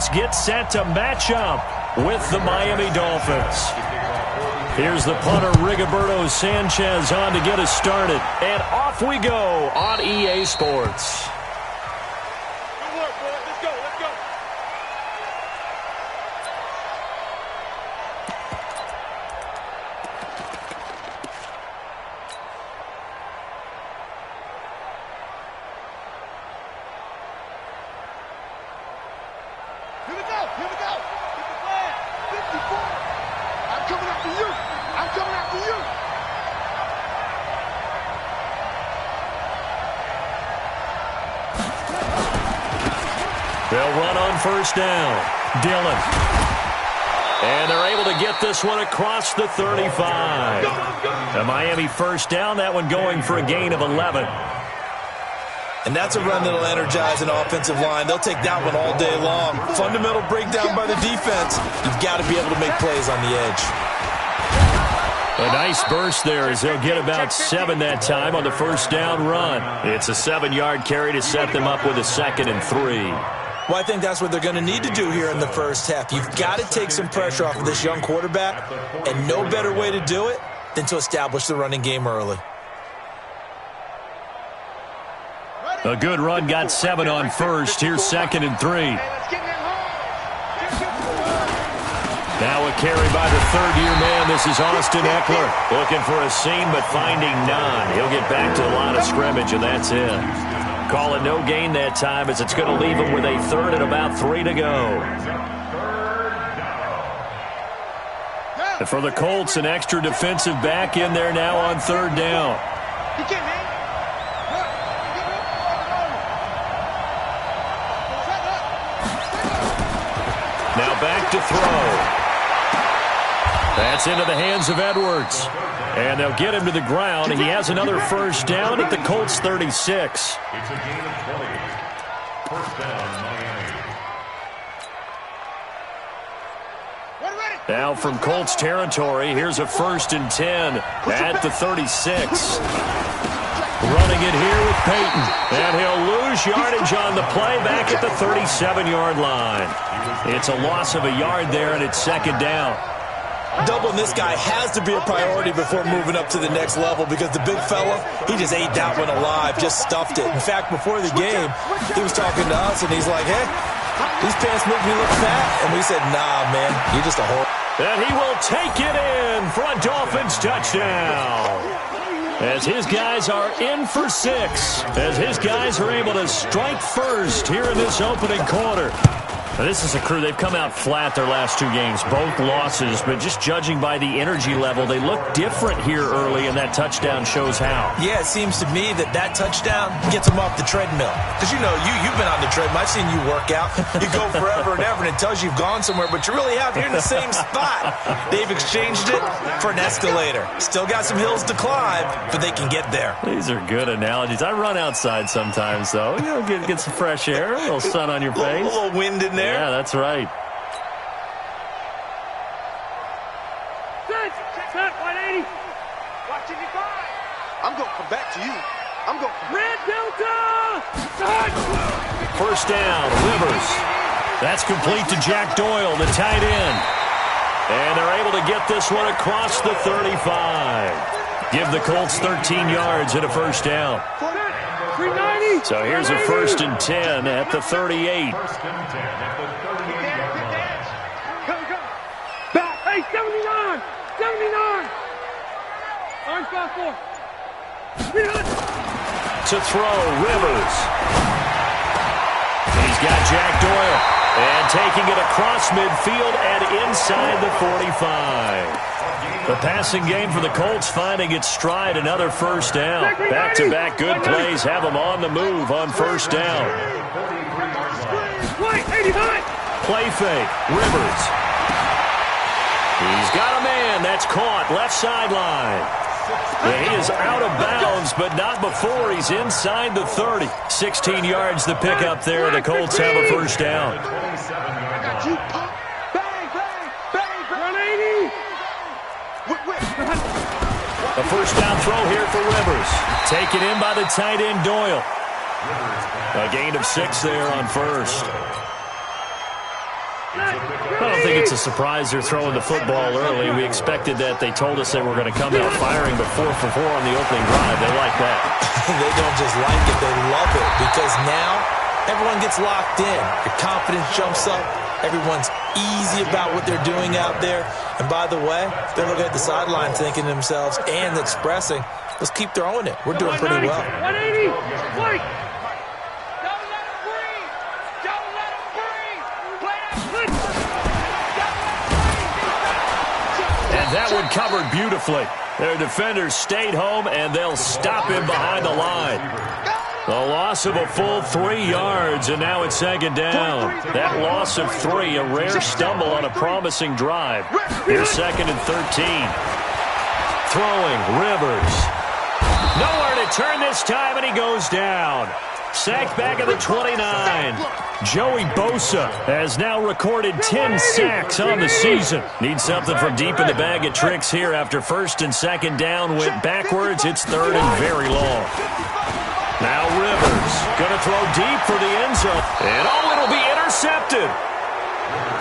Colts get set to match up with the Miami Dolphins. Here's the punter, Rigoberto Sanchez, on to get us started. And off we go on EA Sports. Good work, boys. Let's go. Let's go. Here we go. Here we go. Get the flag. 54. I'm coming after you. I'm coming after you. They'll run on first down. Dillon. And they're able to get this one across the 35. The Miami first down, that one going for a gain of 11. And that's a run that'll energize an offensive line. They'll take that one all day long. Fundamental breakdown by the defense. You've got to be able to make plays on the edge. A nice burst there as they'll get about 7 that time on the first down run. It's a 7-yard carry to set them up with a 2nd and 3. Well, I think that's what they're going to need to do here in the first half. You've got to take some pressure off of this young quarterback, and no better way to do it than to establish the running game early. A good run, got 7 on first. Here's 2nd and 3. Now a carry by the third-year man. This is Austin Eckler. Looking for a seam, but finding none. He'll get back to the line of scrimmage, and that's it. Calling no gain that time as it's going to leave him with a 3rd and about 3 to go. And for the Colts, an extra defensive back in there now on 3rd down. Now back to throw. That's into the hands of Edwards. And they'll get him to the ground. He has another first down at the Colts 36. It's a gain of 20. First down, Miami. Now from Colts territory, here's a 1st and 10 at the 36. Running it here with Peyton. And he'll lose yardage on the play back at the 37-yard line. It's a loss of a yard there, and it's 2nd down. Doubling this guy has to be a priority before moving up to the next level because the big fella, he just ate that one alive, just stuffed it. In fact, before the game, he was talking to us, and he's like, hey, these pants make me look fat. And we said, nah, man, you're just a whore. And he will take it in for a Dolphins touchdown. As his guys are in for 6. As his guys are able to strike first here in this opening quarter. Now, this is a crew, they've come out flat their last 2 games, both losses, but just judging by the energy level, they look different here early, and that touchdown shows how. Yeah, it seems to me that touchdown gets them off the treadmill. Because, you know, you've been on the treadmill. I've seen you work out. You go forever and ever, and it tells you you've gone somewhere, but you really have. You're in the same spot. They've exchanged it for an escalator. Still got some hills to climb, but they can get there. These are good analogies. I run outside sometimes, though. You know, get some fresh air, a little sun on your face. A little wind in there. Yeah, that's right. Set, 180. Watching you guys. I'm going to come back to you. I'm going to. Red Delta! First down, Rivers. That's complete to Jack Doyle, the tight end. And they're able to get this one across the 35. Give the Colts 13 yards and a first down. 390. So here's a 1st and 10 at the 38. First and 10 at the 38. Back. Hey, 79. 79. Orange 5-4. To throw, Rivers. He's got Jack Doyle. And taking it across midfield and inside the 45. The passing game for the Colts finding its stride, another first down. Back-to-back good plays have them on the move on first down. Play fake, Rivers. He's got a man. That's caught. Left sideline. Yeah, he is out of bounds, but not before he's inside the 30. 16 yards the pickup there. The Colts have a first down. A first down throw here for Rivers. Taken in by the tight end Doyle. A gain of 6 there on first. I don't think it's a surprise they're throwing the football early. We expected that. They told us they were going to come out firing, but 4 for 4 on the opening drive. They like that. They don't just like it, they love it, because now everyone gets locked in. Your confidence jumps up. Everyone's easy about what they're doing out there. And by the way, they're looking at the sideline thinking to themselves and expressing, let's keep throwing it. We're doing pretty well. 180. Wait. That one covered beautifully. Their defenders stayed home, and they'll stop him behind the line. A loss of a full 3 yards, and now it's second down. That loss of 3, a rare stumble on a promising drive. Here's second and 13. Throwing, Rivers. Nowhere to turn this time, and he goes down. Sacked back at the 29. Joey Bosa has now recorded 10 sacks on the season. Needs something from deep in the bag of tricks here after first and second down went backwards. It's third and very long. Now Rivers going to throw deep for the end zone. And it'll be intercepted.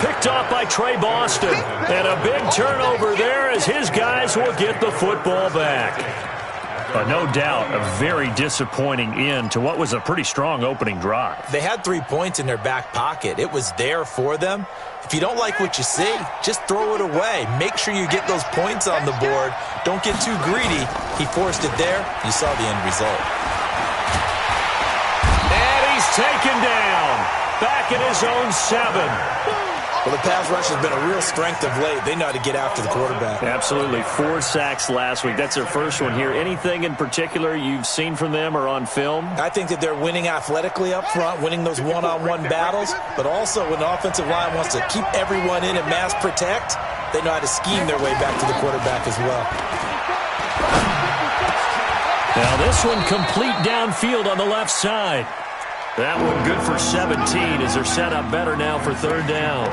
Picked off by Trey Boston. And a big turnover there as his guys will get the football back. No doubt a very disappointing end to what was a pretty strong opening drive. They had 3 points in their back pocket. It was there for them. If you don't like what you see, just throw it away. Make sure you get those points on the board. Don't get too greedy. He forced it there. You saw the end result. And he's taken down. Back in his own 7. Well, the pass rush has been a real strength of late. They know how to get after the quarterback. Absolutely. 4 sacks last week. That's their first one here. Anything in particular you've seen from them or on film? I think that they're winning athletically up front, winning those one-on-one battles, but also when the offensive line wants to keep everyone in and mass protect, they know how to scheme their way back to the quarterback as well. Now this one complete downfield on the left side. That one good for 17 as they're set up better now for third down.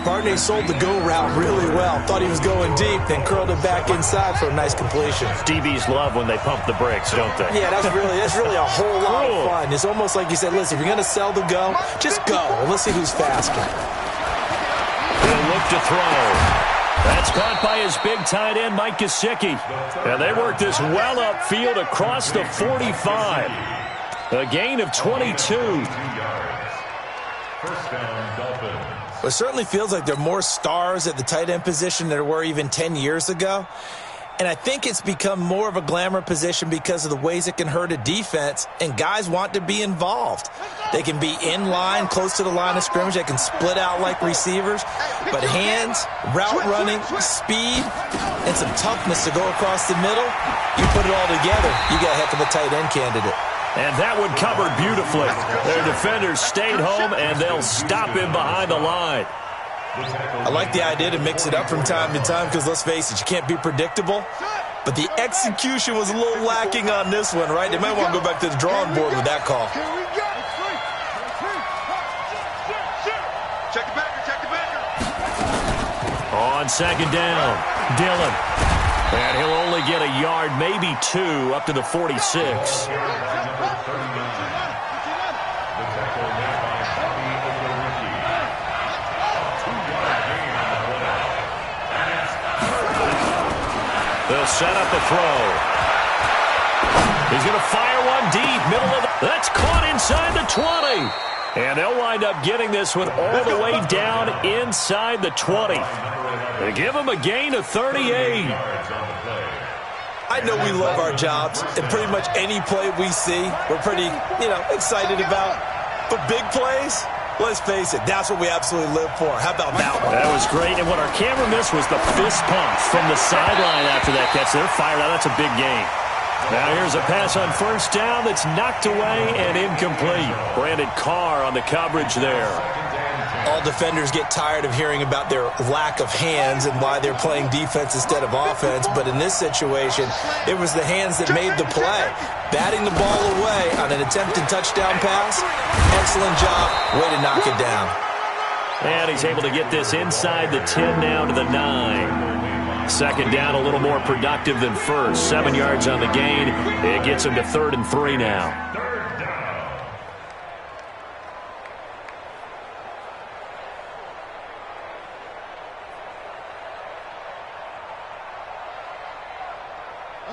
Barney sold the go route really well. Thought he was going deep, then curled it back inside for a nice completion. DBs love when they pump the brakes, don't they? Yeah, that's really a whole lot of fun. It's almost like you said, listen, if you're going to sell the go, just go. And let's see who's faster. They'll look to throw. That's caught by his big tight end, Mike Gesicki. And they work this well upfield across the 45. A gain of 22. Well, it certainly feels like there are more stars at the tight end position than there were even 10 years ago. And I think it's become more of a glamour position because of the ways it can hurt a defense, and guys want to be involved. They can be in line, close to the line of scrimmage. They can split out like receivers. But hands, route running, speed, and some toughness to go across the middle, you put it all together, you got a heck of a tight end candidate. And that one covered beautifully. Their defenders stayed home, and they'll stop him behind the line. I like the idea to mix it up from time to time because, let's face it, you can't be predictable. But the execution was a little lacking on this one, right? They might want to go back to the drawing board with that call. Check it back. On second down, Dillon. And he'll only get a yard, maybe 2, up to the 46. They'll set up a throw. He's going to fire one deep, middle of the... That's caught inside the 20. And they'll wind up getting this one all the way down inside the 20. They give him a gain of 38. I know we love our jobs, and pretty much any play we see, we're pretty, excited about. But big plays, let's face it, that's what we absolutely live for. How about that one? That was great, and what our camera missed was the fist pump from the sideline after that catch. They're fired out. That's a big game. Now here's a pass on first down that's knocked away and incomplete. Brandon Carr on the coverage there. All defenders get tired of hearing about their lack of hands and why they're playing defense instead of offense. But in this situation, it was the hands that made the play. Batting the ball away on an attempted touchdown pass. Excellent job. Way to knock it down. And he's able to get this inside the 10 down to the 9. Second down, a little more productive than first. 7 yards on the gain. It gets him to 3rd and 3 now.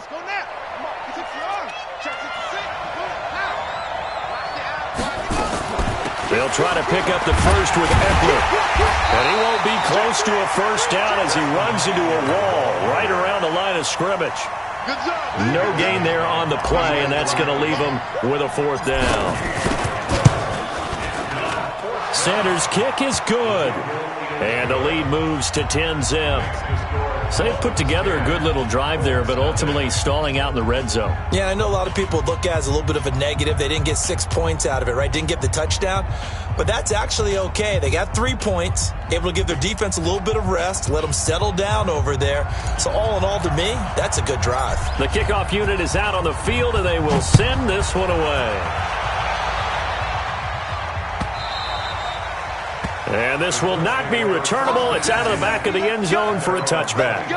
Let's go now. Come on, get your arm. Check it to six. Good. Now. Watch the out. They'll try to pick up the first with Eckler. And he won't be close to a first down as he runs into a wall right around the line of scrimmage. Good job. No gain there on the play, and that's going to leave him with a fourth down. Sanders' kick is good. And the lead moves to 10-zip. So they've put together a good little drive there, but ultimately stalling out in the red zone. Yeah, I know a lot of people look at it as a little bit of a negative. They didn't get 6 points out of it, right? Didn't get the touchdown. But that's actually okay. They got 3 points, able to give their defense a little bit of rest, let them settle down over there. So all in all, to me, that's a good drive. The kickoff unit is out on the field, and they will send this one away. And this will not be returnable. It's out of the back of the end zone for a touchback.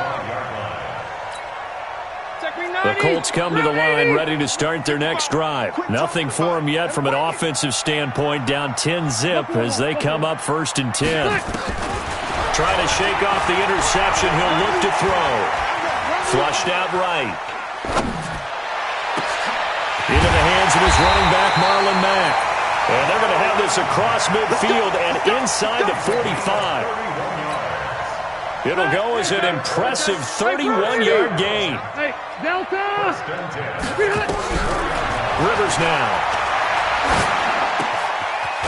The Colts come to the line ready to start their next drive. Nothing for them yet from an offensive standpoint, down 10-zip as they come up 1st and 10. Trying to shake off the interception. He'll look to throw. Flushed out right. Into the hands of his running back, Marlon Mack. And they're going to have this across midfield and inside the 45. It'll go as an impressive 31-yard gain. Hey, Delta! Rivers now.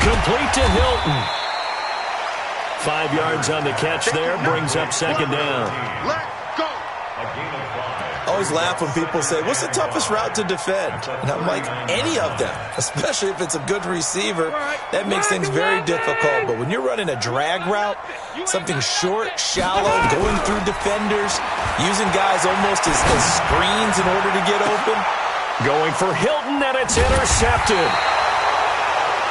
Complete to Hilton. 5 yards on the catch there, brings up 2nd down. Let go! I always laugh when people say, what's the toughest route to defend? And I'm like, any of them, especially if it's a good receiver. That makes things very difficult. But when you're running a drag route, something short, shallow, going through defenders, using guys almost as screens in order to get open. Going for Hilton, and it's intercepted.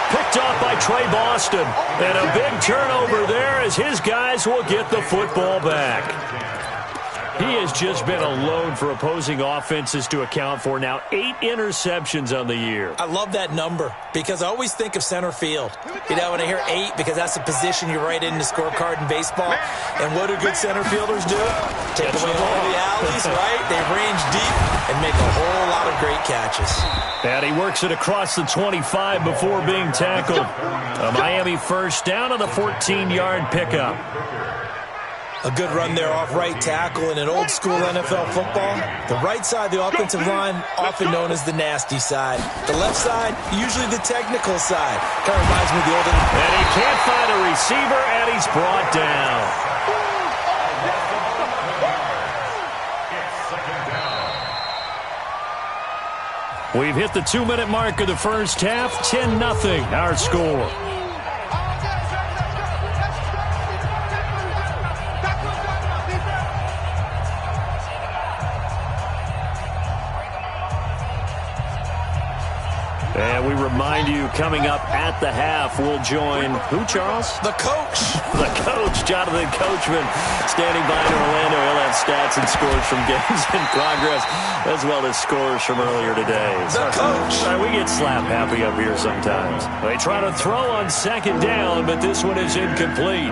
Picked off by Trey Boston. And a big turnover there as his guys will get the football back. He has just been alone for opposing offenses to account for now 8 interceptions on the year. I love that number because I always think of center field. You know, when I hear 8, because that's the position you write in the scorecard in baseball. And what do good center fielders do? Take away all the alleys, right? They range deep and make a whole lot of great catches. And he works it across the 25 before being tackled. A Miami first down on the 14-yard pickup. A good run there off right tackle in an old-school NFL football. The right side, the offensive line, often known as the nasty side. The left side, usually the technical side. Kind of reminds me of the old... And he can't find a receiver, and he's brought down. We've hit the 2-minute mark of the first half. 10-0, our score. And we remind you, coming up at the half, we'll join who, Charles? The coach. The coach, Jonathan Coachman, standing by in Orlando. He'll have stats and scores from games in progress, as well as scores from earlier today. The coach. We get slap happy up here sometimes. They try to throw on 2nd down, but this one is incomplete.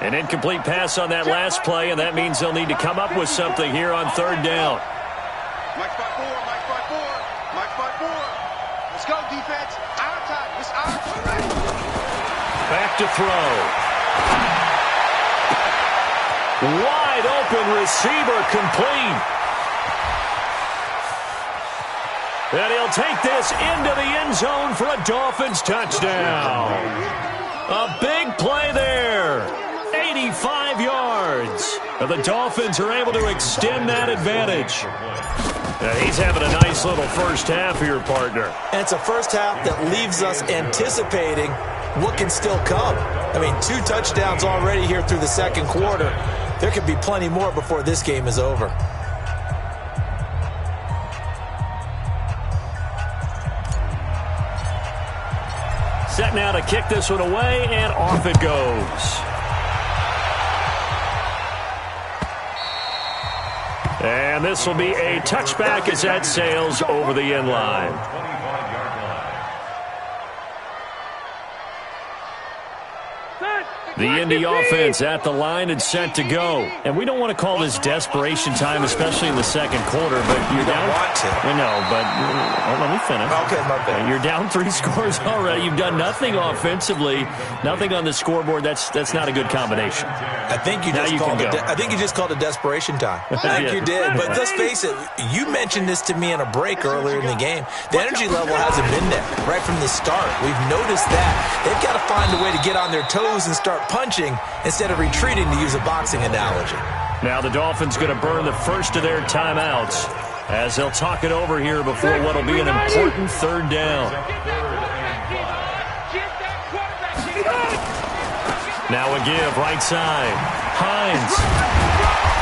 An incomplete pass on that last play, and that means they'll need to come up with something here on 3rd down. Mike 5-4, Mike 5-4, Mike 5-4. Let's go, defense. Our time. It's our time. Back to throw. Wide open receiver, complete. And he'll take this into the end zone for a Dolphins touchdown. A big play there. 85 yards. And the Dolphins are able to extend that advantage. And he's having a nice little first half here, partner. And it's a first half that leaves us anticipating what can still come. I mean, 2 touchdowns already here through the 2nd quarter. There could be plenty more before this game is over. Set now to kick this one away, and off it goes. And this will be a touchback as that sails over the end line. The Indy offense at the line and set to go. And we don't want to call this desperation time, especially in the second quarter, but you're down. Want to. I know, but let me finish. Okay, my bad. You're down 3 scores already. You've done nothing offensively, nothing on the scoreboard. That's not a good combination. I think you just called it desperation time. I think you did. But let's face it, you mentioned this to me in a break earlier in the game. The energy level hasn't been there right from the start. We've noticed that. They've got to find a way to get on their toes and start punching instead of retreating, to use a boxing analogy. Now the Dolphins going to burn the first of their timeouts as they'll talk it over here before what will be an important third down. Now a give right side. Hines.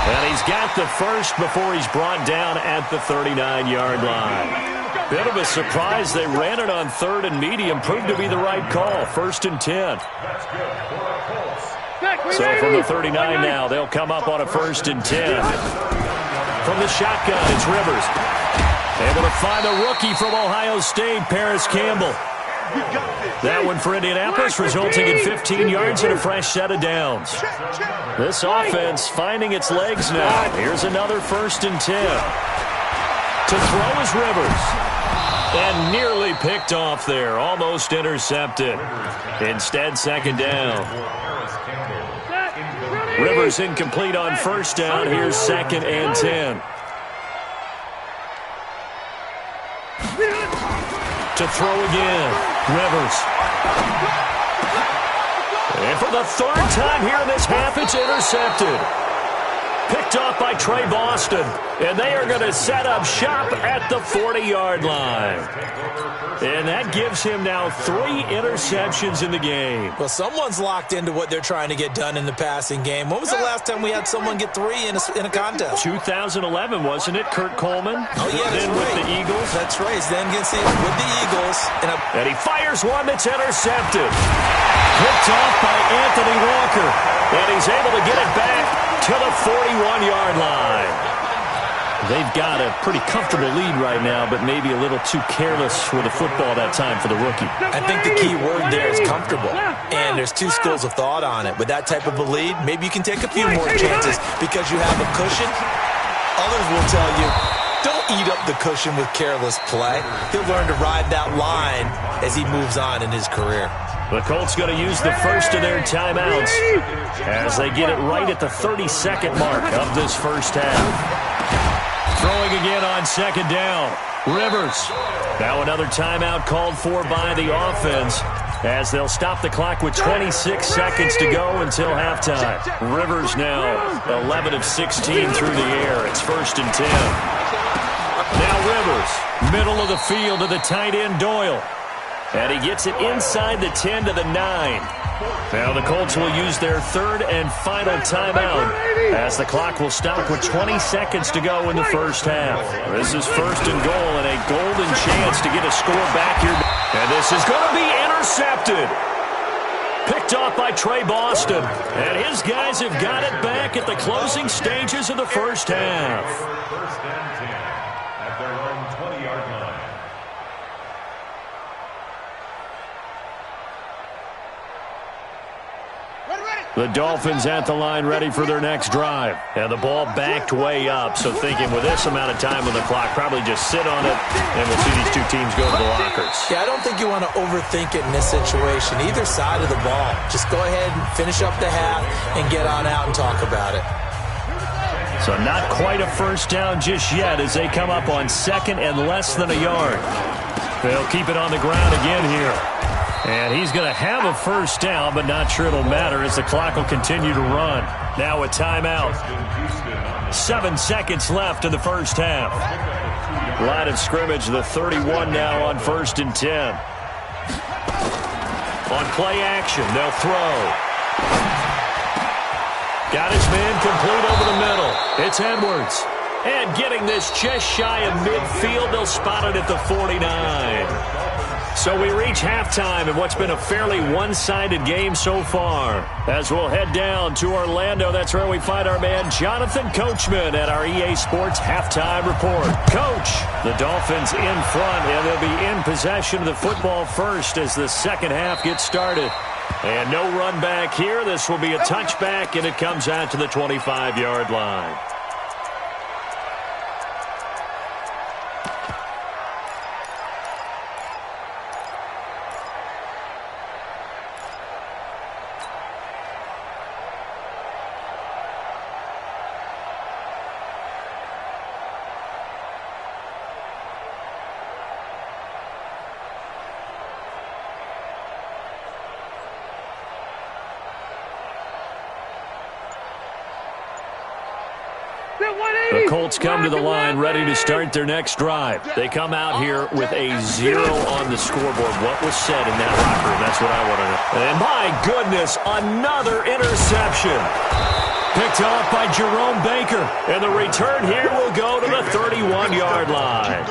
And he's got the first before he's brought down at the 39-yard line. Bit of a surprise. They ran it on 3rd and medium. Proved to be the right call. 1st and 10. So from the 39 now, they'll come up on a 1st and 10. From the shotgun, it's Rivers. Able to find a rookie from Ohio State, Paris Campbell. That one for Indianapolis, resulting in 15 yards and a fresh set of downs. This offense finding its legs now. Here's another 1st and 10. To throw is Rivers. And nearly picked off there. Almost intercepted. Instead, 2nd down. Rivers incomplete on 1st down. Here's 2nd and 10. To throw again. Rivers. And for the 3rd time here in this half, it's intercepted. Picked off by Trey Boston. And they are going to set up shop at the 40-yard line. And that gives him now 3 interceptions in the game. Well, someone's locked into what they're trying to get done in the passing game. When was the last time we had someone get 3 in a contest? 2011, wasn't it? Kurt Coleman? Oh, yeah, that's then right. With the Eagles. That's right. Then against with the Eagles. And he fires one that's intercepted. Picked off by Anthony Walker. And he's able to get it back to the 41-yard line. They've got a pretty comfortable lead right now, but maybe a little too careless with the football that time for the rookie. I think the key word there is comfortable. And there's 2 schools of thought on it. With that type of a lead, maybe you can take a few more chances because you have a cushion. Others will tell you, don't eat up the cushion with careless play. He'll learn to ride that line as he moves on in his career. The Colts going to use the first of their timeouts as they get it right at the 32nd mark of this first half. Throwing again on 2nd down. Rivers. Now another timeout called for by the offense as they'll stop the clock with 26 seconds to go until halftime. Rivers now 11 of 16 through the air. It's 1st and 10. Now Rivers, middle of the field to the tight end Doyle. And he gets it inside the 10 to the 9. Now the Colts will use their 3rd and final timeout as the clock will stop with 20 seconds to go in the first half. This is 1st and goal and a golden chance to get a score back here. And this is going to be intercepted. Picked off by Trey Boston. And his guys have got it back at the closing stages of the first half. 1st and 10 at their own 20-yard line. The Dolphins at the line ready for their next drive. And the ball backed way up. So thinking with this amount of time on the clock, probably just sit on it, and we'll see these 2 teams go to the lockers. Yeah, I don't think you want to overthink it in this situation. Either side of the ball. Just go ahead and finish up the half and get on out and talk about it. So not quite a first down just yet as they come up on 2nd and less than a yard. They'll keep it on the ground again here. And he's going to have a first down, but not sure it'll matter as the clock will continue to run. Now a timeout. 7 seconds left in the first half. Line of scrimmage, the 31 now on 1st and 10. On play action, they'll throw. Got his man complete over the middle. It's Edwards. And getting this just shy of midfield, they'll spot it at the 49. So we reach halftime in what's been a fairly one-sided game so far. As we'll head down to Orlando, that's where we find our man Jonathan Coachman at our EA Sports Halftime Report. Coach, the Dolphins in front, and they'll be in possession of the football first as the second half gets started. And no run back here. This will be a touchback, and it comes out to the 25-yard line. The Colts come to the line ready to start their next drive. They come out here with a 0 on the scoreboard. What was said in that locker room? That's what I want to know. And my goodness, another interception. Picked off by Jerome Baker. And the return here will go to the 31-yard line.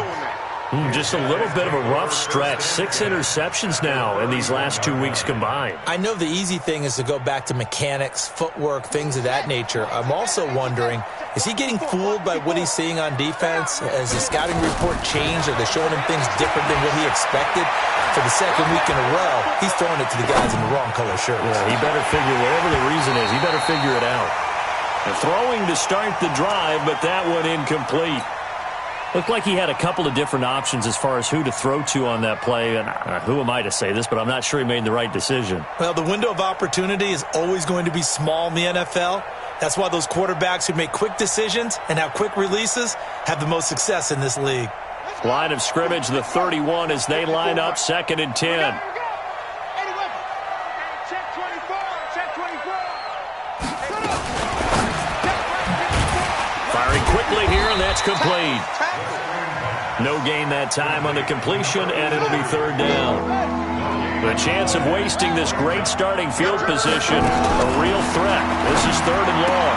Just a little bit of a rough stretch. 6 interceptions now in these last 2 weeks combined. I know the easy thing is to go back to mechanics, footwork, things of that nature. I'm also wondering, is he getting fooled by what he's seeing on defense? Has the scouting report changed? Are they showing him things different than what he expected? For the second week in a row, he's throwing it to the guys in the wrong color shirts. Yeah, he better figure, whatever the reason is, he better figure it out. And throwing to start the drive, but that one incomplete. Looked like he had a couple of different options as far as who to throw to on that play. And who am I to say this, but I'm not sure he made the right decision. Well, the window of opportunity is always going to be small in the NFL. That's why those quarterbacks who make quick decisions and have quick releases have the most success in this league. Line of scrimmage, the 31 as they line up, 2nd and 10. Firing quickly here, and that's complete. No gain that time on the completion, and it'll be 3rd down. The chance of wasting this great starting field position, a real threat. This is 3rd and long.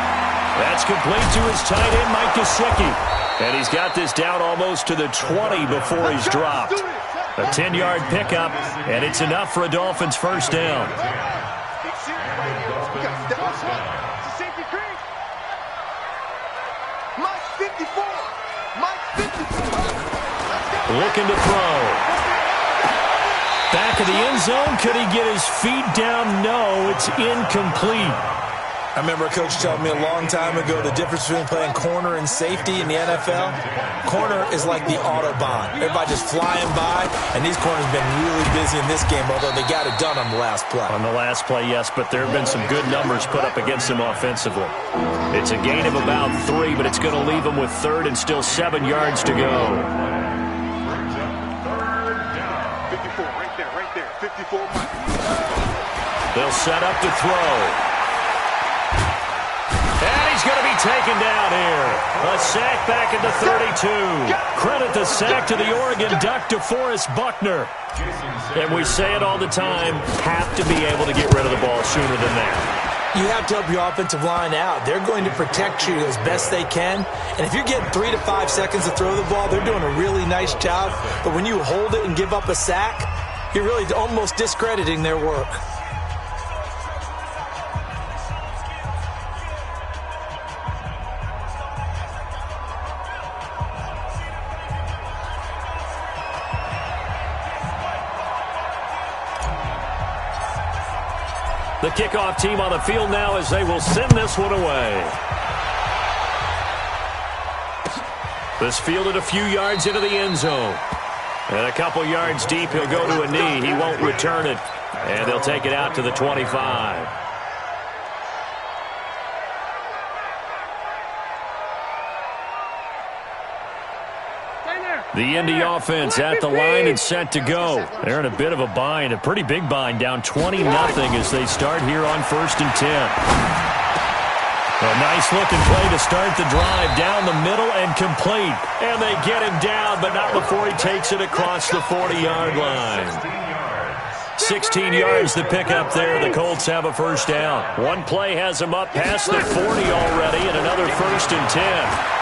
That's complete to his tight end, Mike Gesicki. And he's got this down almost to the 20 before he's dropped. A 10-yard pickup, and it's enough for a Dolphins first down. Looking to throw. Back of the end zone. Could he get his feet down? No, it's incomplete. I remember a coach telling me a long time ago the difference between playing corner and safety in the NFL. Corner is like the Autobahn. Everybody just flying by, and these corners have been really busy in this game, although they got it done on the last play. On the last play, yes, but there have been some good numbers put up against them offensively. It's a gain of about 3, but it's going to leave them with 3rd and still 7 yards to go. 54, right there, 54 Mike. They'll set up to throw. And he's going to be taken down here. A sack back at the 32. Credit the sack to the Oregon Duck, DeForest Buckner. And we say it all the time, have to be able to get rid of the ball sooner than that. You have to help your offensive line out. They're going to protect you as best they can. And if you're getting 3 to 5 seconds to throw the ball, they're doing a really nice job. But when you hold it and give up a sack, you're really almost discrediting their work. The kickoff team on the field now as they will send this one away. This fielded a few yards into the end zone. And a couple yards deep, he'll go to a knee. He won't return it. And they'll take it out to the 25. The Indy offense at the line and set to go. They're in a bit of a bind, a pretty big bind, down 20-0 as they start here on 1st and 10. A nice-looking play to start the drive down the middle and complete. And they get him down, but not before he takes it across the 40-yard line. 16 yards to pick up there. The Colts have a first down. One play has them up past the 40 already, and another 1st and 10.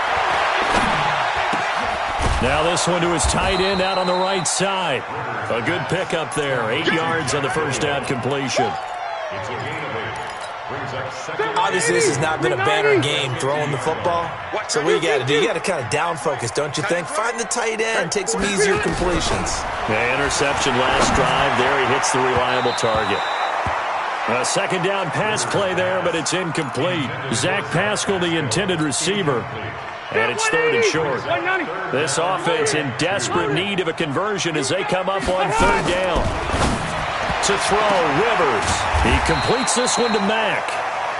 Now this one to his tight end out on the right side. A good pickup there. 8 yards on the first down completion. Obviously, this has not been a banner game throwing the football. So what you got to do, you got to kind of down focus, don't you think? Find the tight end, take some easier completions. Yeah, interception last drive. There he hits the reliable target. A second down pass play there, but it's incomplete. Zach Pascal, the intended receiver. And it's third and short. This offense in desperate need of a conversion as they come up on third down. To throw, Rivers. He completes this one to Mack.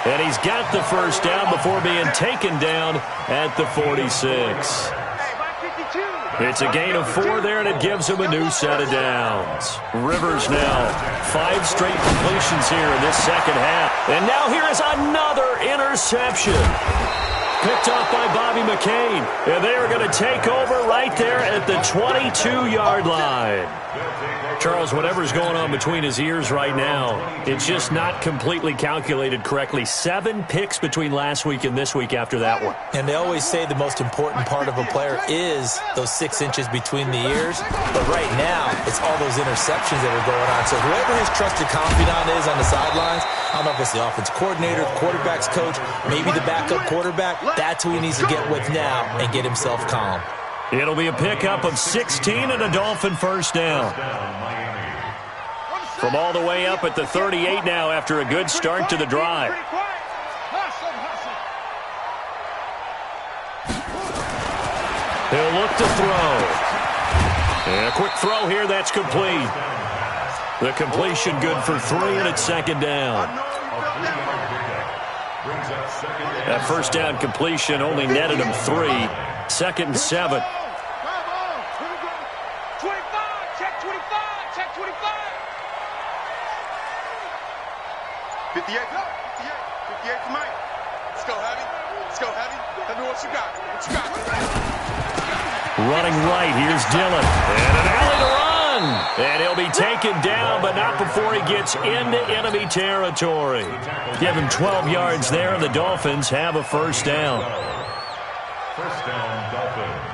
And he's got the first down before being taken down at the 46. It's a gain of 4 there, and it gives him a new set of downs. Rivers now 5 straight completions here in this second half. And now here is another interception. Picked off by Bobby McCain. And they are going to take over right there at the 22-yard line. Charles, whatever's going on between his ears right now, it's just not completely calculated correctly. 7 picks between last week and this week after that one. And they always say the most important part of a player is those 6 inches between the ears. But right now, it's all those interceptions that are going on. So whoever his trusted confidant is on the sidelines, I don't know if it's the offense coordinator, the quarterback's coach, maybe the backup quarterback, that's who he needs to get with now and get himself calm. It'll be a pickup of 16 and a Dolphin first down. From all the way up at the 38 now after a good start to the drive. He'll look to throw. And a quick throw here, that's complete. The completion good for 3, and it's second down. That first down completion only netted him 3. Second and 7. 58 to Mike. Let's go, Heavy. Let's go, Heavy. Tell me what you got. What you got? Running right, here's Dillon. And an alley to run. And he'll be taken down, but not before he gets into enemy territory. Give him 12 yards there, and the Dolphins have a first down. First down, Dolphins.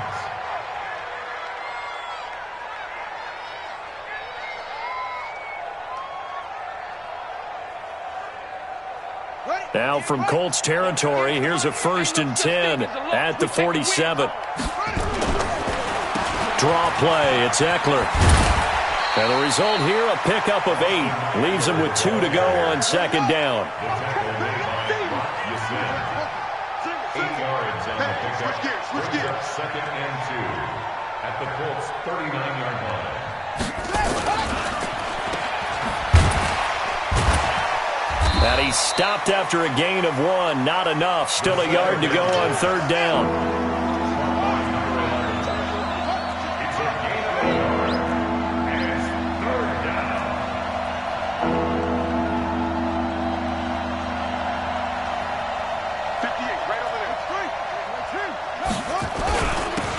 Now from Colts territory, here's a first and 10 at the 47. Draw play, it's Eckler. And the result here, a pickup of 8. Leaves him with 2 to go on second down. 8 yards on the pickup. Brings up second and 2 at the Colts 39-yard line. And he stopped after a gain of 1. Not enough. Still a yard to go on third down. It's a gain of 1 yard. And it's third down.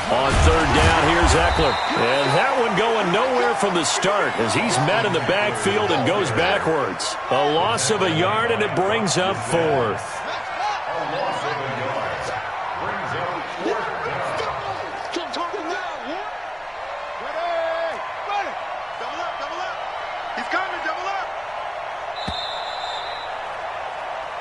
On third down, here's Eckler. And that one going nowhere from the start as he's met in the backfield and goes backwards. A loss of a yard, and it brings up 4th. A loss of a yard. Brings up 4th down. Keep talking now. Ready. Ready. Double up, double up. He's coming, double up.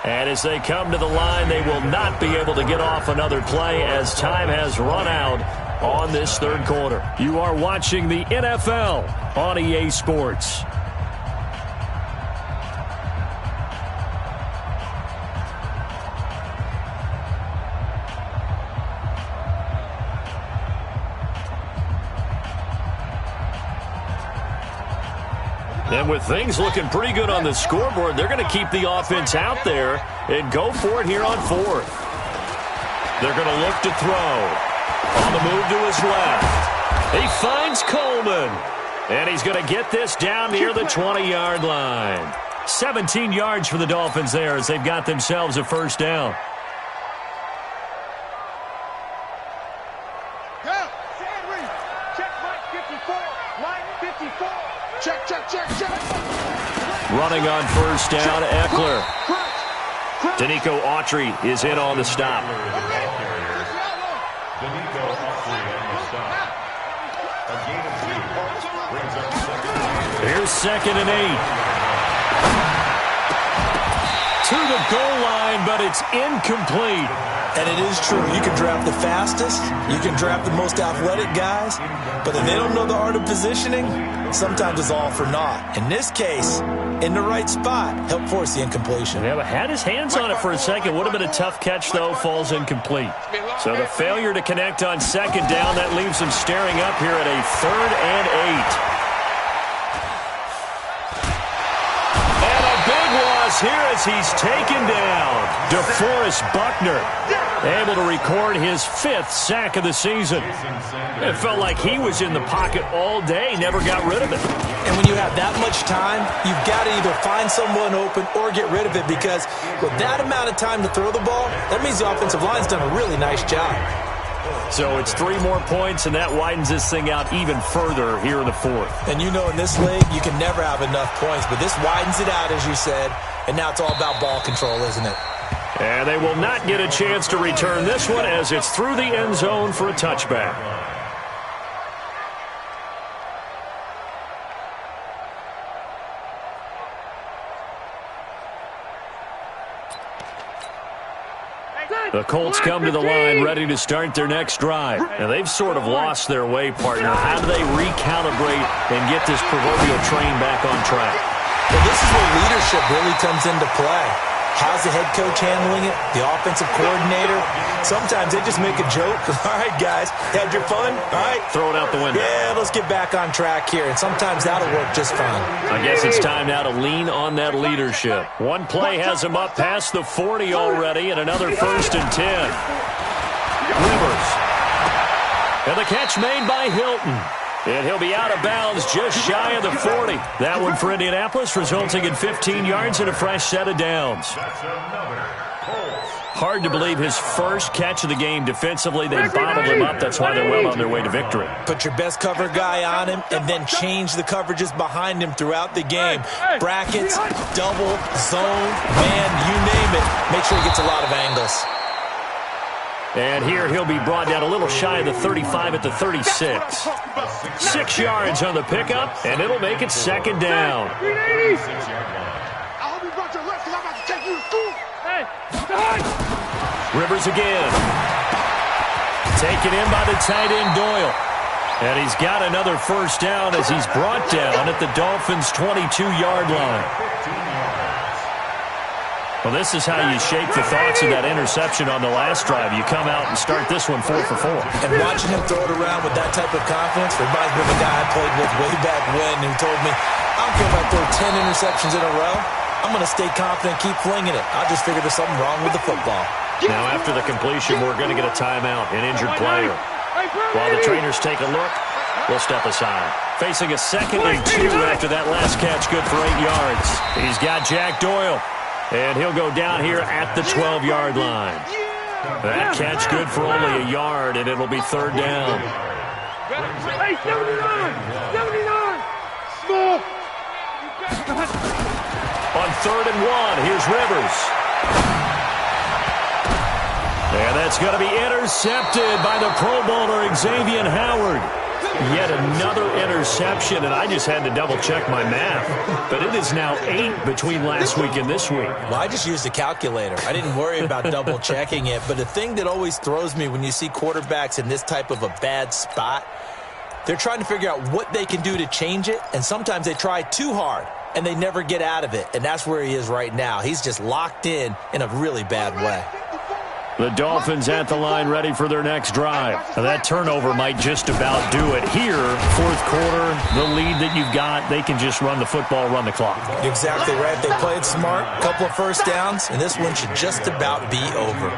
And as they come to the line, they will not be able to get off another play as time has run out on this third quarter. You are watching the NFL on EA Sports. And with things looking pretty good on the scoreboard, they're going to keep the offense out there and go for it here on 4th. They're going to look to throw. On the move to his left. He finds Coleman. And he's going to get this down near the 20-yard line. 17 yards for the Dolphins there as they've got themselves a first down. Running on first down, Eckler. Danico Autry is in on the stop. Danico Autry on the stop. A gain of 2 brings up second and 8. Here's second and 8. to the goal line, but it's incomplete. And it is true. You can draft the fastest. You can draft the most athletic guys. But if they don't know the art of positioning, sometimes it's all for naught. In this case, in the right spot, help force the incompletion. Yeah, but had his hands on it for a second. Would have been a tough catch, though. Falls incomplete. So the failure to connect on second down, that leaves him staring up here at a 3rd and 8. And a big loss here as he's taken down. DeForest Buckner able to record his 5th sack of the season. It felt like he was in the pocket all day, never got rid of it. And when you have that much time, you've got to either find someone open or get rid of it, because with that amount of time to throw the ball, that means the offensive line's done a really nice job. So it's 3 more points, and that widens this thing out even further here in the 4th. And you know in this league, you can never have enough points, but this widens it out, as you said, and now it's all about ball control, isn't it? And they will not get a chance to return this one as it's through the end zone for a touchback. The Colts come to the line ready to start their next drive. Now, they've sort of lost their way, partner. How do they recalibrate and get this proverbial train back on track? Well, this is where leadership really comes into play. How's the head coach handling it? The offensive coordinator? Sometimes they just make a joke. All right, guys, had your fun? All right. Throw it out the window. Yeah, let's get back on track here. And sometimes that'll work just fine. I guess it's time now to lean on that leadership. One play has him up past the 40 already, and another 1st and 10. Rivers. And the catch made by Hilton. And he'll be out of bounds just shy of the 40. That one for Indianapolis, resulting in 15 yards and a fresh set of downs. Hard to believe his first catch of the game defensively. They bottled him up. That's why they're well on their way to victory. Put your best cover guy on him and then change the coverages behind him throughout the game. Brackets, double, zone, man, you name it. Make sure he gets a lot of angles. And here he'll be brought down a little shy of the 35 at the 36. 6 yards on the pickup, and it'll make it 2nd down. I hope you brought your left because I'm about to take you to school. Rivers again. Taken in by the tight end Doyle. And he's got another 1st down as he's brought down at the Dolphins' 22-yard line. Well, this is how you shake the thoughts of that interception on the last drive. You come out and start this one 4 for 4. And watching him throw it around with that type of confidence reminds me of a guy I played with way back when who told me, I don't care if I throw 10 interceptions in a row. I'm going to stay confident, keep flinging it. I just figured there's something wrong with the football. Now, after the completion, we're going to get a timeout, an injured player. While the trainers take a look, we'll step aside. Facing a 2nd and 2 after that last catch, good for 8 yards. He's got Jack Doyle. And he'll go down here at the 12-yard line. That catch good for only a yard, and it'll be 3rd down. Hey, 79! 79! Small! On 3rd and 1, here's Rivers. And that's going to be intercepted by the Pro Bowler Xavier Howard. Yet another interception, and I just had to double-check my math. But it is now 8 between last week and this week. Well, I just used a calculator. I didn't worry about double-checking it. But the thing that always throws me when you see quarterbacks in this type of a bad spot, they're trying to figure out what they can do to change it, and sometimes they try too hard, and they never get out of it. And that's where he is right now. He's just locked in a really bad way. The Dolphins at the line ready for their next drive. Now, that turnover might just about do it here. 4th quarter, the lead that you've got, they can just run the football, run the clock. Exactly right. They played smart, couple of 1st downs, and this one should just about be over.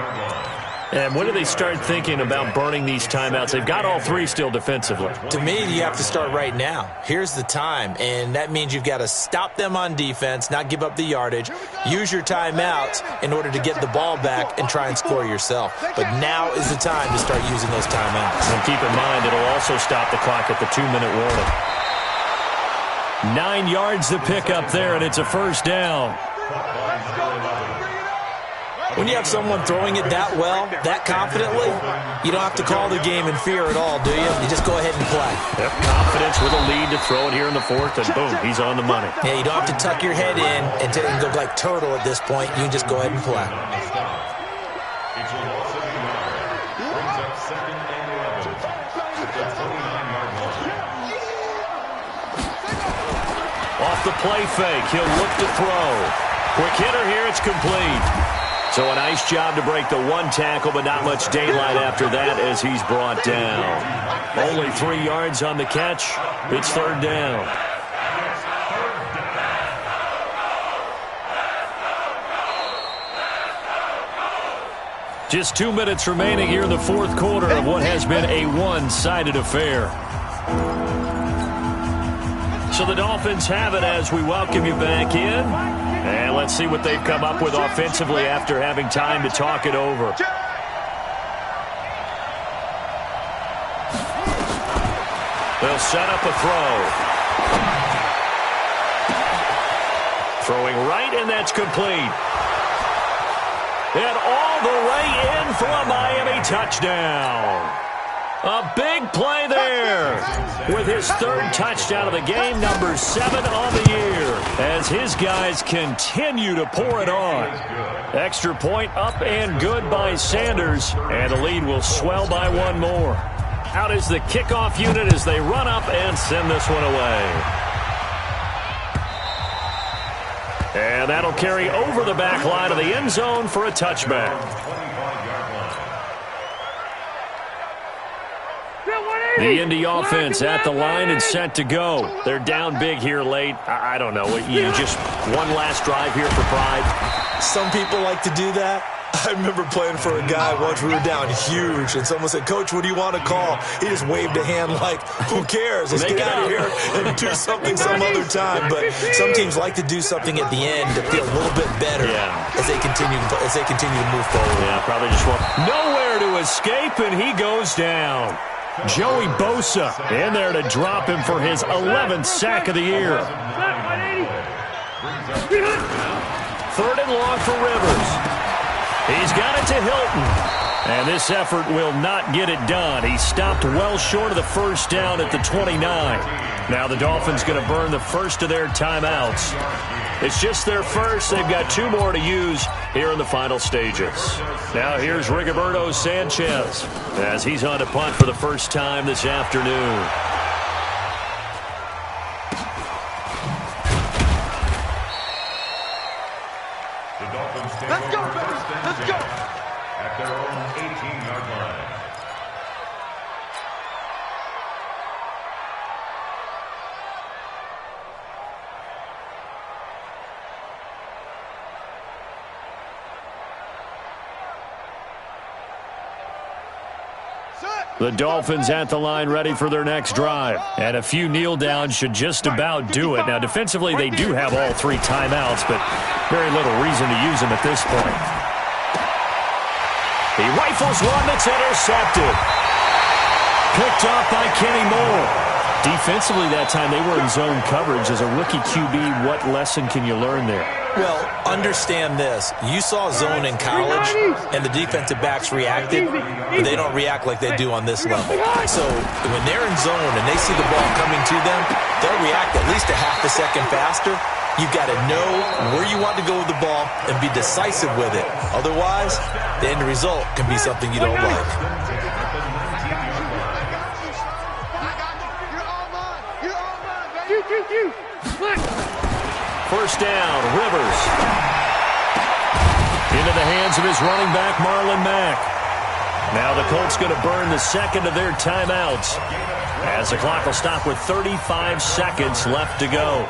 And when do they start thinking about burning these timeouts? They've got all 3 still defensively. To me, you have to start right now. Here's the time, and that means you've got to stop them on defense, not give up the yardage, use your timeouts in order to get the ball back and try and score yourself. But now is the time to start using those timeouts. And keep in mind, it'll also stop the clock at the 2-minute warning. 9 yards to pick up there, and it's a 1st down. When you have someone throwing it that well, that confidently, you don't have to call the game in fear at all, do you? You just go ahead and play. Yep, confidence with a lead to throw it here in the fourth, and boom, he's on the money. Yeah, you don't have to tuck your head in and go like turtle at this point. You can just go ahead and play. Brings up 2nd and 11 at the 29-yard line. Off the play fake, he'll look to throw. Quick hitter here, it's complete. So a nice job to break the one tackle, but not much daylight after that as he's brought down. Only 3 yards on the catch. It's 3rd down. Just 2 minutes remaining here in the fourth quarter of what has been a one-sided affair. So the Dolphins have it as we welcome you back in. And let's see what they've come up with offensively after having time to talk it over. They'll set up a throw. Throwing right, and that's complete. And all the way in for a Miami touchdown. A big play there with his 3rd touchdown of the game, number 7 on the year, as his guys continue to pour it on. Extra point up and good by Sanders, and the lead will swell by 1 more. Out is the kickoff unit as they run up and send this one away. And that'll carry over the back line of the end zone for a touchback. The Indy offense at the line and set to go. They're down big here late. I don't know. You just one last drive here for pride. Some people like to do that. I remember playing for a guy once. We were down huge, and someone said, "Coach, what do you want to call?" He just waved a hand like, "Who cares? Let's get out of here and do something some other time." But some teams like to do something at the end to feel a little bit better as they continue to move forward. Yeah, probably just want nowhere to escape, and he goes down. Joey Bosa in there to drop him for his 11th sack of the year. 3rd and long for Rivers. He's got it to Hilton. And this effort will not get it done. He stopped well short of the first down at the 29. Now the Dolphins going to burn the first of their timeouts. It's just their first. They've got 2 more to use here in the final stages. Now here's Rigoberto Sanchez as he's on to punt for the first time this afternoon. The Dolphins take over first and 10 at their own 18-yard line. The Dolphins at the line ready for their next drive. And a few kneel downs should just about do it. Now, defensively, they do have all 3 timeouts, but very little reason to use them at this point. He rifles one that's intercepted. Picked off by Kenny Moore. Defensively that time, they were in zone coverage. As a rookie QB, what lesson can you learn there? Well, understand this. You saw zone in college, and the defensive backs reacted, but they don't react like they do on this level. So when they're in zone and they see the ball coming to them, they'll react at least a half a second faster. You've got to know where you want to go with the ball and be decisive with it. Otherwise, the end result can be something you don't like. First down, Rivers. Into the hands of his running back, Marlon Mack. Now the Colts going to burn the second of their timeouts as the clock will stop with 35 seconds left to go.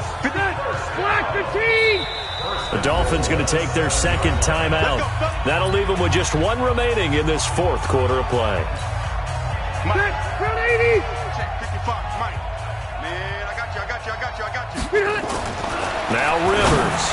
The Dolphins going to take their second timeout. That'll leave them with just 1 remaining in this fourth quarter of play. Now Rivers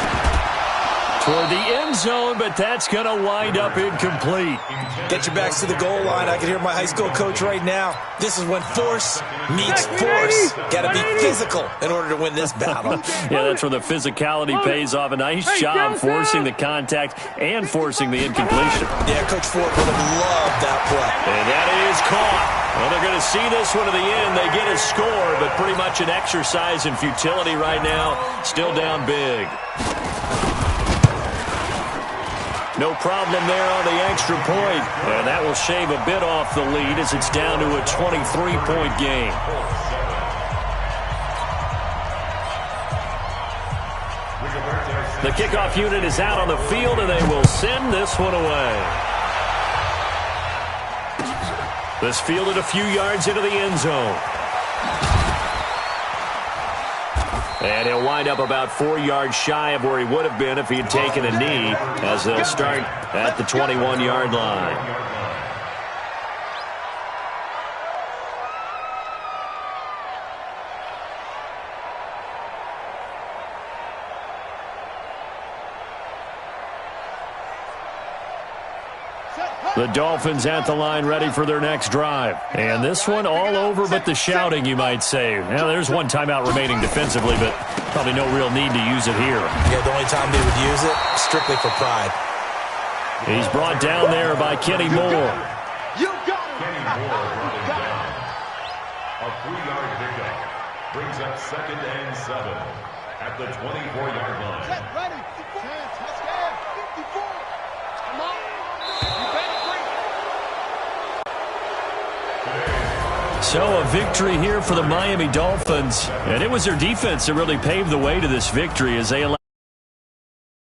toward the end zone, but that's going to wind up incomplete. Get your backs to the goal line. I can hear my high school coach right now. This is when force meets force. Got to be physical in order to win this battle. Yeah, that's where the physicality pays off. A nice job forcing the contact and forcing the incompletion. Yeah, Coach Ford would have loved that play. And that is caught. Well, they're going to see this one to the end. They get a score, but pretty much an exercise in futility right now. Still down big. No problem there on the extra point. And that will shave a bit off the lead as it's down to a 23-point game. The kickoff unit is out on the field, and they will send this one away. This fielded a few yards into the end zone. And he'll wind up about 4 yards shy of where he would have been if he had taken a knee as they'll start at the 21-yard line. The Dolphins at the line ready for their next drive. And this one all over but the shouting, you might say. Now, there's one timeout remaining defensively, but probably no real need to use it here. Yeah, the only time they would use it, strictly for pride. He's brought down there by Kenny Moore. You got it. Kenny Moore brought him down. A 3-yard pickup brings up 2nd and 7 at the 24-yard line. Set, ready. 54. Touchdown. 54. Come on. You better bring it. So a victory here for the Miami Dolphins. And it was their defense that really paved the way to this victory as they allowed